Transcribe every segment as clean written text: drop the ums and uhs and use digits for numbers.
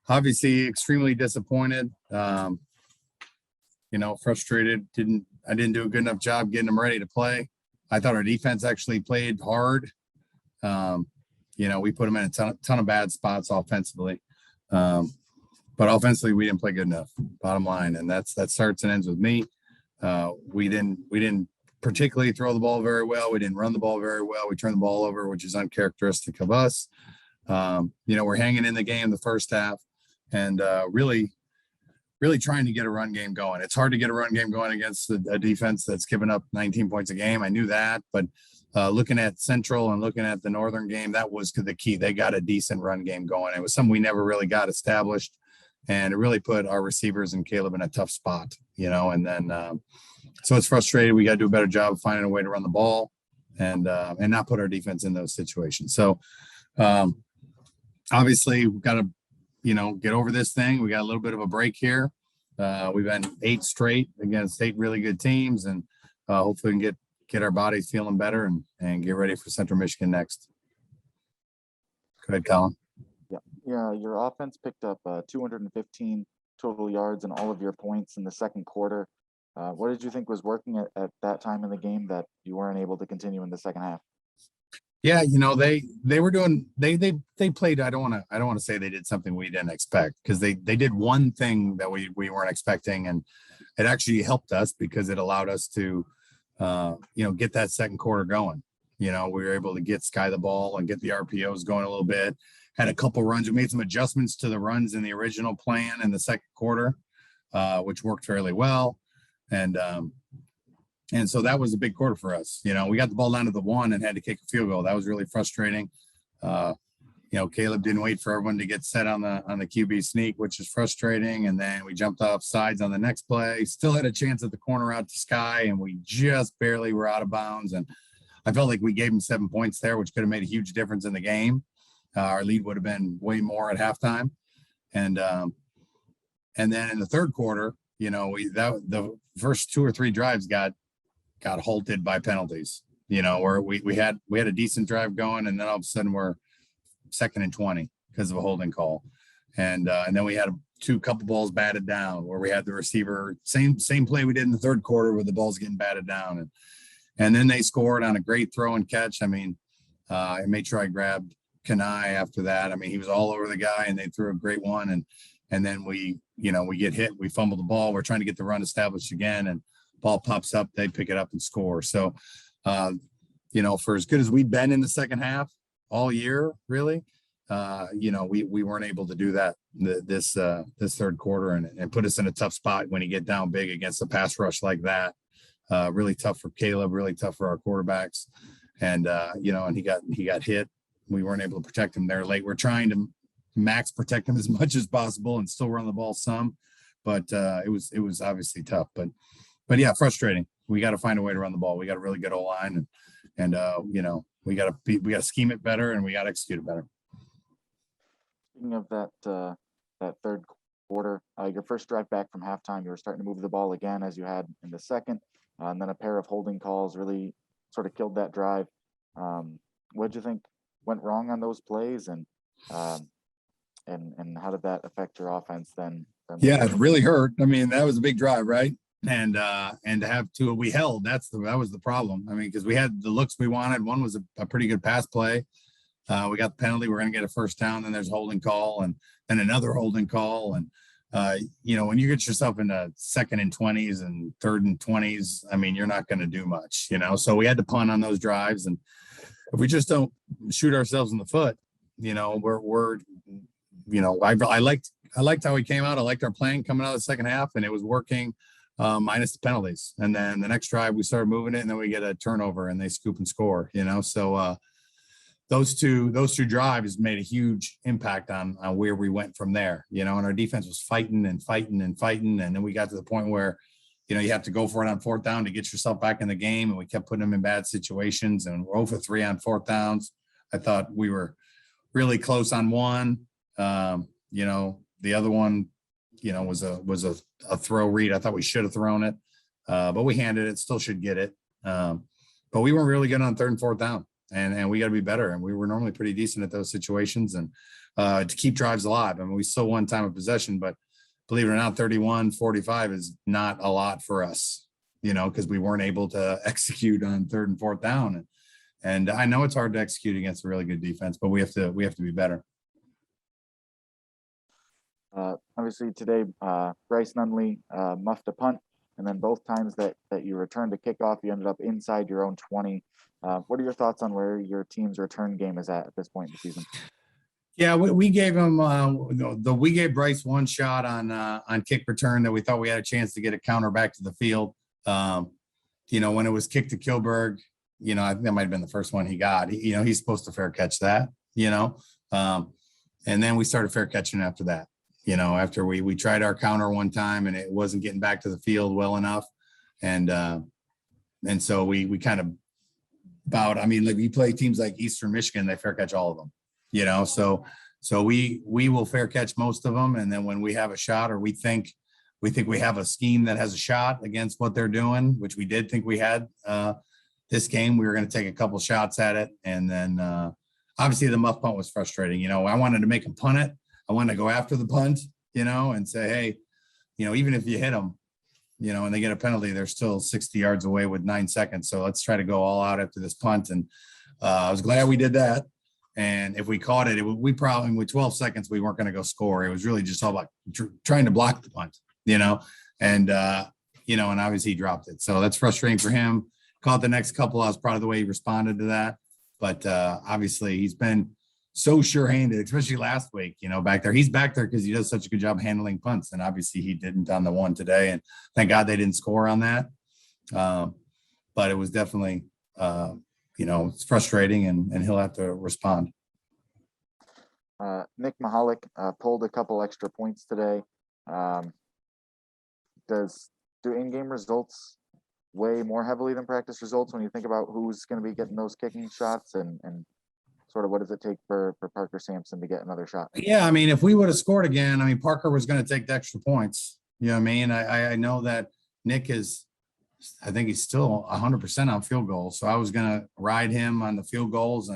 obviously extremely disappointed. Frustrated. I didn't do a good enough job getting them ready to play. I thought our defense actually played hard. We put them in a ton of bad spots offensively. But offensively, we didn't play good enough, bottom line. And that starts and ends with me. We didn't particularly throw the ball very well. We didn't run the ball very well. We turned the ball over, which is uncharacteristic of us. We're hanging in the game the first half and really trying to get a run game going. It's hard to get a run game going against a defense that's given up 19 points a game. I knew that, but looking at Central and looking at the Northern game, that was the key. They got a decent run game going. It was something we never really got established, and it really put our receivers and Caleb in a tough spot, and then so it's frustrating. We got to do a better job of finding a way to run the ball and not put our defense in those situations. So obviously we've got to, get over this thing. We got a little bit of a break here. We've been 8 straight against 8 really good teams, and hopefully we can get our bodies feeling better and get ready for Central Michigan next. Go ahead, Colin. Yeah. Your offense picked up 215 total yards and all of your points in the second quarter. What did you think was working at that time in the game that you weren't able to continue in the second half? Yeah, they were doing they played. I don't want to say they did something we didn't expect, because they did one thing that we weren't expecting, and it actually helped us because it allowed us to get that second quarter going. We were able to get Sky the ball and get the RPOs going a little bit. Had a couple runs. We made some adjustments to the runs in the original plan in the second quarter, which worked fairly well. And so that was a big quarter for us. We got the ball down to the 1 and had to kick a field goal. That was really frustrating. Caleb didn't wait for everyone to get set on the QB sneak, which is frustrating. And then we jumped off sides on the next play. Still had a chance at the corner out to Sky, and we just barely were out of bounds. And I felt like we gave him 7 points there, which could have made a huge difference in the game. Our lead would have been way more at halftime. And then in the third quarter, the first 2 or 3 drives got halted by penalties, where we had a decent drive going, and then all of a sudden we're 2nd and 20 because of a holding call. And then we had a couple balls batted down where we had the receiver, same play we did in the third quarter with the balls getting batted down. And then they scored on a great throw and catch. I made sure I grabbed Kanai after that. He was all over the guy, and they threw a great one. And then we get hit, we fumble the ball. We're trying to get the run established again, and ball pops up, they pick it up and score. So, for as good as we'd been in the second half all year, really, we weren't able to do that this third quarter and put us in a tough spot when you get down big against a pass rush like that. Really tough for Caleb, really tough for our quarterbacks. And he got hit. We weren't able to protect him there late. We're trying to max protect him as much as possible and still run the ball some, but it was obviously tough. But yeah, frustrating. We got to find a way to run the ball. We got a really good O-line, and we got to scheme it better, and we got to execute it better. Speaking of that third quarter, your first drive back from halftime, you were starting to move the ball again as you had in the second, and then a pair of holding calls really sort of killed that drive. What did you think went wrong on those plays, and how did that affect your offense then? Yeah, it really hurt. That was a big drive, right? And to have 2 we held, that was the problem. Because we had the looks we wanted. One was a pretty good pass play. We got the penalty. We're going to get a first down. Then there's a holding call, and then another holding call. And when you get yourself into 2nd and 20s and 3rd and 20s, you're not going to do much. So we had to punt on those drives, and if we just don't shoot ourselves in the foot, we're I liked how we came out. I liked our plan coming out of the second half, and it was working. Minus the penalties. And then the next drive we started moving it, and then we get a turnover and they scoop and score, so those two drives made a huge impact on where we went from there, and our defense was fighting, and then we got to the point where you have to go for it on 4th down to get yourself back in the game, and we kept putting them in bad situations, and we're 0 for 3 on 4th downs. I thought we were really close on one. The other one was a throw read. I thought we should have thrown it, but we handed it, still should get it. But we weren't really good on 3rd and 4th down. and we got to be better. And we were normally pretty decent at those situations and to keep drives alive. I mean, we still won time of possession, but believe it or not, 31-45 is not a lot for us, because we weren't able to execute on 3rd and 4th down. And I know it's hard to execute against a really good defense, but we have to be better. Obviously today, Bryce Nunley muffed a punt, and then both times that you returned a kickoff, you ended up inside your own 20. What are your thoughts on where your team's return game is at this point in the season? Yeah, we gave him we gave Bryce one shot on kick return that we thought we had a chance to get a counter back to the field. When it was kicked to Kilberg, I think that might have been the first one he got. He's supposed to fair catch that. And then we started fair catching after that. After we tried our counter one time and it wasn't getting back to the field well enough, and so we kind of bowed. I mean, like we play teams like Eastern Michigan, they fair catch all of them. So we will fair catch most of them. And then when we have a shot or we think we have a scheme that has a shot against what they're doing, which we did think we had this game, we were going to take a couple shots at it. And then obviously the muff punt was frustrating. I wanted to make them punt it. I wanted to go after the punt, and say, hey, even if you hit them, and they get a penalty, they're still 60 yards away with 9 seconds. So let's try to go all out after this punt. And I was glad we did that. And if we caught it, we probably with 12 seconds, we weren't going to go score. It was really just all about trying to block the punt, and obviously he dropped it. So that's frustrating for him. Caught the next couple. I was proud of the way he responded to that. But obviously he's been so sure-handed, especially last week, back there. He's back there because he does such a good job handling punts. And obviously he didn't on the one today. And thank God they didn't score on that. But it was definitely it's frustrating and he'll have to respond. Nick Mahalik pulled a couple extra points today. Do in-game results weigh more heavily than practice results when you think about who's going to be getting those kicking shots and sort of what does it take for Parker Sampson to get another shot? Yeah, I mean, if we would have scored again, I mean, Parker was going to take the extra points. You know what I mean? I know that Nick I think he's still 100% on field goals. So I was going to ride him on the field goals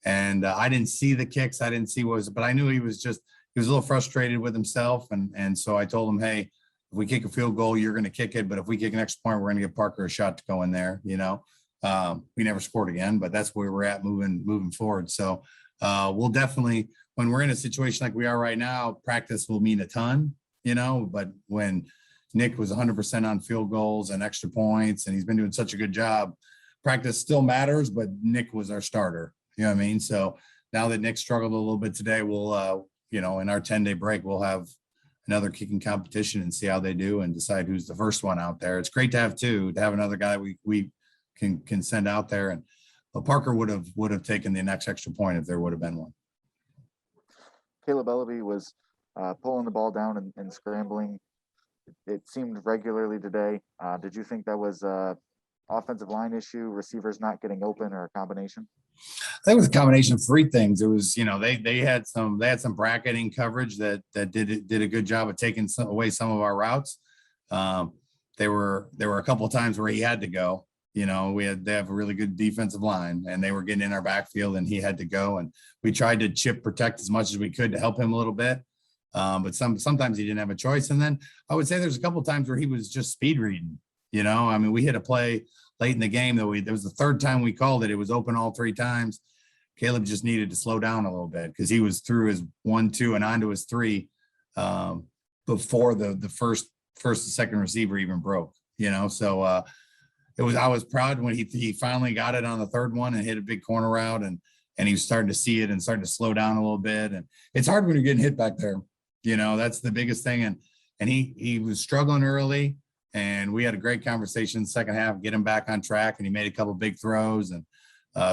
and I didn't see the kicks. I didn't see but I knew he was a little frustrated with himself. And so I told him, hey, if we kick a field goal, you're going to kick it. But if we kick an extra point, we're going to give Parker a shot to go in there. We never scored again, but that's where we're at moving forward. So we'll definitely, when we're in a situation like we are right now, practice will mean a ton, but when Nick was 100% on field goals and extra points, and he's been doing such a good job, practice still matters, but Nick was our starter. You know what I mean? So now that Nick struggled a little bit today, we'll, in our 10-day break, we'll have another kicking competition and see how they do and decide who's the first one out there. It's great to have two, to have another guy we can send out there. And Parker would have taken the next extra point if there would have been one. Caleb Ellaby was pulling the ball down and scrambling. It seemed regularly today. Did you think that was offensive line issue, receivers not getting open, or a combination? I think it was a combination of three things. It was, they had some bracketing coverage that did a good job of taking away some of our routes. There were a couple of times where he had to go. They have a really good defensive line, and they were getting in our backfield, and he had to go. And we tried to chip protect as much as we could to help him a little bit. But sometimes he didn't have a choice. And then I would say there's a couple of times where he was just speed reading. I mean, we hit a play late in the game that there was the third time we called it. It was open all three times. Caleb just needed to slow down a little bit because he was through his 1-2 and onto his 3 before the first and second receiver even broke. So I was proud when he finally got it on the third one and hit a big corner route and he was starting to see it and starting to slow down a little bit. And it's hard when you're getting hit back there. That's the biggest thing. And he was struggling early. And we had a great conversation in the second half, get him back on track. And he made a couple of big throws, and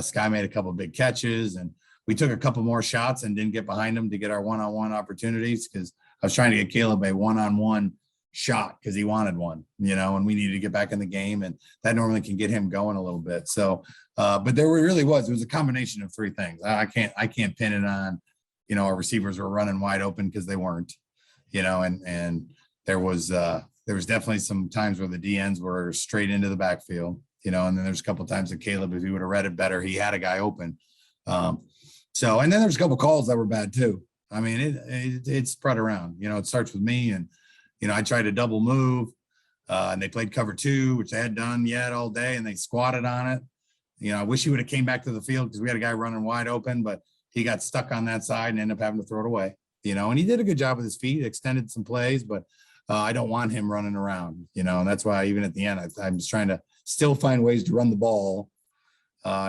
Sky made a couple of big catches. And we took a couple more shots and didn't get behind him to get our one-on-one opportunities because I was trying to get Caleb a one-on-one shot because he wanted one, and we needed to get back in the game. And that normally can get him going a little bit. So, but there really was a combination of three things. I can't pin it on, our receivers were running wide open because they weren't, and there was definitely some times where the DNs were straight into the backfield, and then there's a couple of times that Caleb, if he would have read it better, he had a guy open. And then there's a couple of calls that were bad too. I mean, it spread around, it starts with me, and, I tried to double move, and they played cover 2, which they hadn't done yet all day, and they squatted on it. I wish he would have came back to the field because we had a guy running wide open, but he got stuck on that side and ended up having to throw it away, and he did a good job with his feet, extended some plays, but I don't want him running around, and that's why even at the end, I'm just trying to still find ways to run the ball,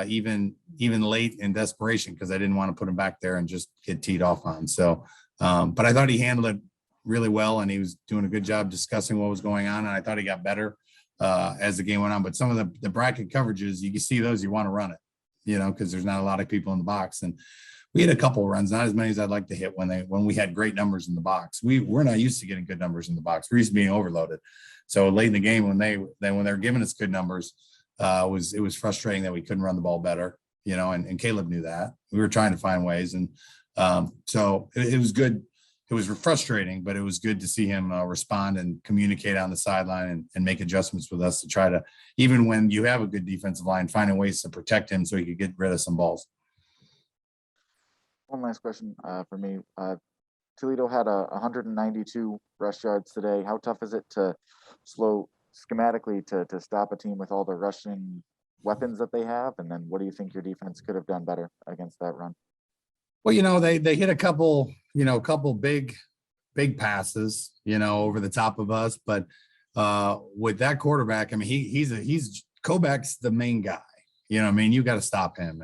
even late in desperation, because I didn't want to put him back there and just get teed off on. So, but I thought he handled it really well, and he was doing a good job discussing what was going on, and I thought he got better as the game went on. But some of the bracket coverages, you can see those, you want to run it, because there's not a lot of people in the box. And we had a couple of runs, not as many as I'd like to hit when we had great numbers in the box. We're not used to getting good numbers in the box. We're used to being overloaded. So late in the game, when they're giving us good numbers, it was frustrating that we couldn't run the ball better, and Caleb knew that. We were trying to find ways, and so it was good. It was frustrating, but it was good to see him respond and communicate on the sideline and make adjustments with us to try to, even when you have a good defensive line, finding ways to protect him so he could get rid of some balls. One last question for me. Toledo had 192 rush yards today. How tough is it to schematically to stop a team with all the rushing weapons that they have? And then what do you think your defense could have done better against that run? Well, they hit a couple big passes, over the top of us. But with that quarterback, I mean, he's Kobach's the main guy. You got to stop him.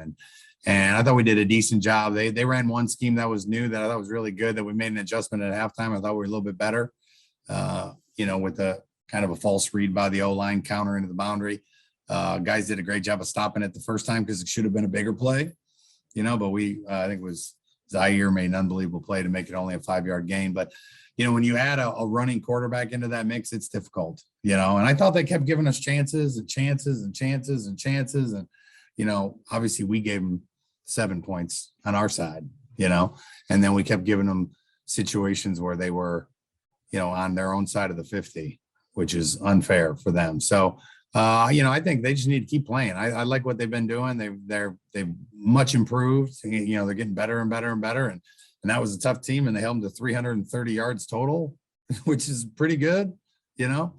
And I thought we did a decent job. They ran one scheme that was new that I thought was really good, that we made an adjustment at halftime. I thought we were a little bit better, with the kind of a false read by the O-line counter into the boundary. Guys did a great job of stopping it the first time because it should have been a bigger play, but I think it was Zaire made an unbelievable play to make it only a 5-yard gain. But, when you add a running quarterback into that mix, it's difficult, and I thought they kept giving us chances and chances and chances and chances. And, obviously we gave them 7 points on our side, and then we kept giving them situations where they were, on their own side of the 50, which is unfair for them. So, I think they just need to keep playing. I like what they've been doing. They've much improved. They're getting better and better and better. And that was a tough team, and they held them to 330 yards total, which is pretty good. So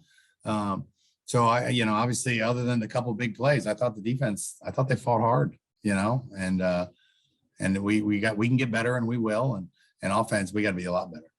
obviously, other than a couple of big plays, I thought they fought hard. And we can get better, and we will. And offense, we got to be a lot better.